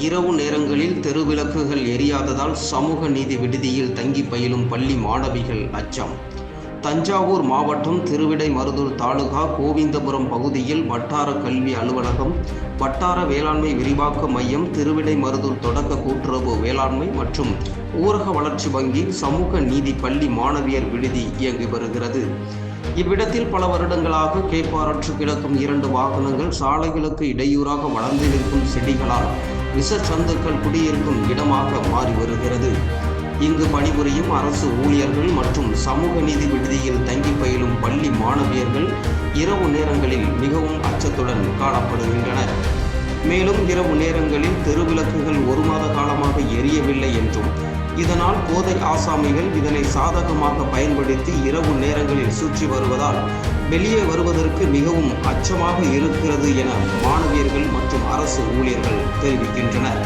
இரவு நேரங்களில் தெருவிளக்குகள் எரியாததால் சமூக நீதி விடுதியில் தங்கி பயிலும் பள்ளி மாணவிகள் அச்சம். தஞ்சாவூர் மாவட்டம் திருவிடைமருதூர் தாலுகா கோவிந்தபுரம் பகுதியில் வட்டார கல்வி அலுவலகம், வட்டார வேளாண்மை விரிவாக்க மையம், திருவிடைமருதூர் தொடக்க கூட்டுறவு வேளாண்மை மற்றும் ஊரக வளர்ச்சி வங்கி, சமூக நீதி பள்ளி மாணவியர் விடுதி இயங்கி வருகிறது. இவ்விடத்தில் பல வருடங்களாக கேட்பாரற்று கிடக்கும் 2 வாகனங்கள், சாலைகளுக்கு இடையூறாக வளர்ந்து நிற்கும் செடிகளால் விஷச்சந்துக்கள் குடியிருக்கும் இடமாக மாறி வருகிறது. இங்கு பணிபுரியும் அரசு ஊழியர்கள் மற்றும் சமூக நீதி விடுதியில் தங்கி பயிலும் பள்ளி மாணவியர்கள் இரவு நேரங்களில் மிகவும் அச்சத்துடன் காணப்படுகின்றனர். மேலும் இரவு நேரங்களில் தெருவிளக்குகள் 1 மாத காலமாக எரியவில்லை என்றும், இதனால் போதை ஆசாமிகள் இதனை சாதகமாக பயன்படுத்தி இரவு நேரங்களில் சுற்றி வருவதால் வெளியே வருவதற்கு மிகவும் அச்சமாக இருக்கிறது என மாணவியர்கள் மற்றும் அரசு ஊழியர்கள் தெரிவிக்கின்றனர்.